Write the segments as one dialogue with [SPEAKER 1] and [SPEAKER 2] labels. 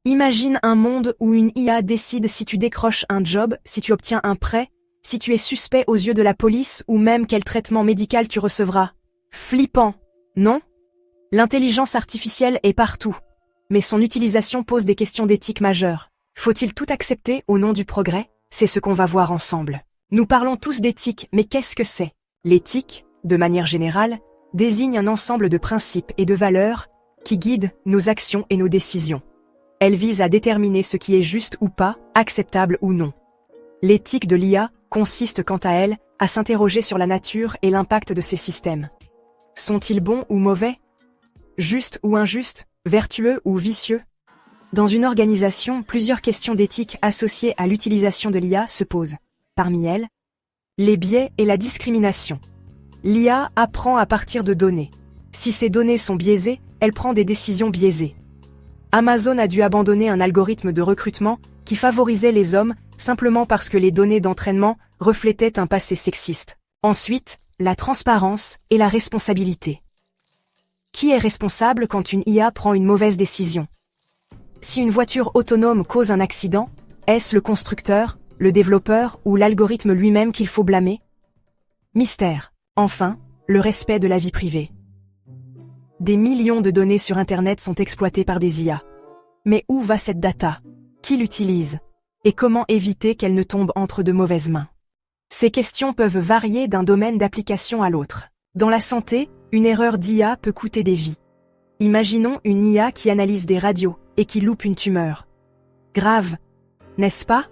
[SPEAKER 1] Imagine un monde où une IA décide si tu décroches un job, si tu obtiens un prêt, si tu es suspect aux yeux de la police ou même quel traitement médical tu recevras. Flippant, non? L'intelligence artificielle est partout, mais son utilisation pose des questions d'éthique majeures. Faut-il tout accepter au nom du progrès? C'est ce qu'on va voir ensemble. Nous parlons tous d'éthique, mais qu'est-ce que c'est? L'éthique, de manière générale, désigne un ensemble de principes et de valeurs qui guident nos actions et nos décisions. Elle vise à déterminer ce qui est juste ou pas, acceptable ou non. L'éthique de l'IA consiste quant à elle à s'interroger sur la nature et l'impact de ces systèmes. Sont-ils bons ou mauvais? Justes ou injustes? Vertueux ou vicieux? Dans une organisation, plusieurs questions d'éthique associées à l'utilisation de l'IA se posent. Parmi elles, les biais et la discrimination. L'IA apprend à partir de données. Si ces données sont biaisées, elle prend des décisions biaisées. Amazon a dû abandonner un algorithme de recrutement qui favorisait les hommes simplement parce que les données d'entraînement reflétaient un passé sexiste. Ensuite, la transparence et la responsabilité. Qui est responsable quand une IA prend une mauvaise décision? Si une voiture autonome cause un accident, est-ce le constructeur, le développeur ou l'algorithme lui-même qu'il faut blâmer? Mystère. Enfin, le respect de la vie privée. Des millions de données sur Internet sont exploitées par des IA. Mais où va cette data? Qui l'utilise? Et comment éviter qu'elle ne tombe entre de mauvaises mains? Ces questions peuvent varier d'un domaine d'application à l'autre. Dans la santé, une erreur d'IA peut coûter des vies. Imaginons une IA qui analyse des radios et qui loupe une tumeur. Grave, n'est-ce pas?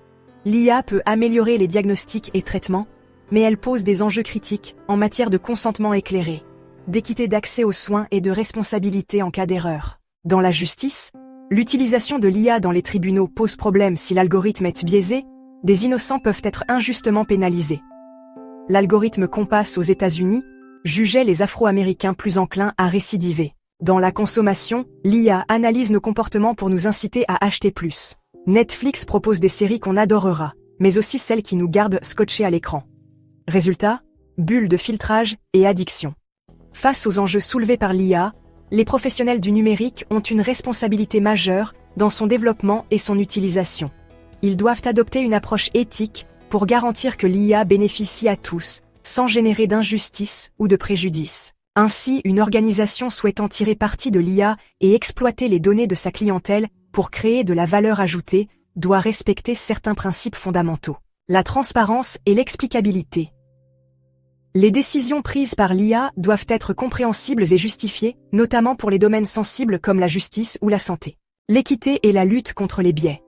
[SPEAKER 1] L'IA peut améliorer les diagnostics et traitements, mais elle pose des enjeux critiques en matière de consentement éclairé, d'équité d'accès aux soins et de responsabilité en cas d'erreur. Dans la justice, l'utilisation de l'IA dans les tribunaux pose problème si l'algorithme est biaisé, des innocents peuvent être injustement pénalisés. L'algorithme Compass aux États-Unis jugeait les Afro-Américains plus enclins à récidiver. Dans la consommation, l'IA analyse nos comportements pour nous inciter à acheter plus. Netflix propose des séries qu'on adorera, mais aussi celles qui nous gardent scotchés à l'écran. Résultat, bulle de filtrage et addiction. Face aux enjeux soulevés par l'IA, les professionnels du numérique ont une responsabilité majeure dans son développement et son utilisation. Ils doivent adopter une approche éthique pour garantir que l'IA bénéficie à tous, sans générer d'injustice ou de préjudice. Ainsi, une organisation souhaitant tirer parti de l'IA et exploiter les données de sa clientèle pour créer de la valeur ajoutée doit respecter certains principes fondamentaux. La transparence et l'explicabilité. Les décisions prises par l'IA doivent être compréhensibles et justifiées, notamment pour les domaines sensibles comme la justice ou la santé. L'équité et la lutte contre les biais.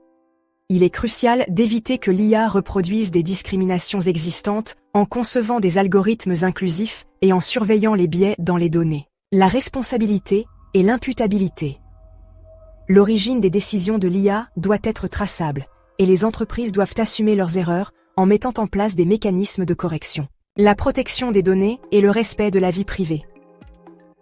[SPEAKER 1] Il est crucial d'éviter que l'IA reproduise des discriminations existantes en concevant des algorithmes inclusifs et en surveillant les biais dans les données. La responsabilité et l'imputabilité. L'origine des décisions de l'IA doit être traçable, et les entreprises doivent assumer leurs erreurs en mettant en place des mécanismes de correction. La protection des données et le respect de la vie privée.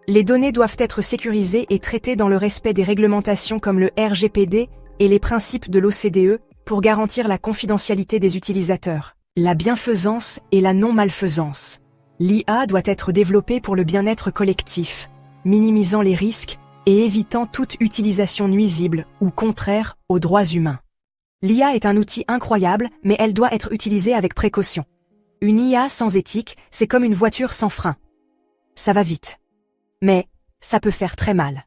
[SPEAKER 1] Les données doivent être sécurisées et traitées dans le respect des réglementations comme le RGPD et les principes de l'OCDE pour garantir la confidentialité des utilisateurs. La bienfaisance et la non-malfaisance. L'IA doit être développée pour le bien-être collectif, minimisant les risques et évitant toute utilisation nuisible ou contraire aux droits humains. L'IA est un outil incroyable, mais elle doit être utilisée avec précaution. Une IA sans éthique, c'est comme une voiture sans frein. Ça va vite. Mais ça peut faire très mal.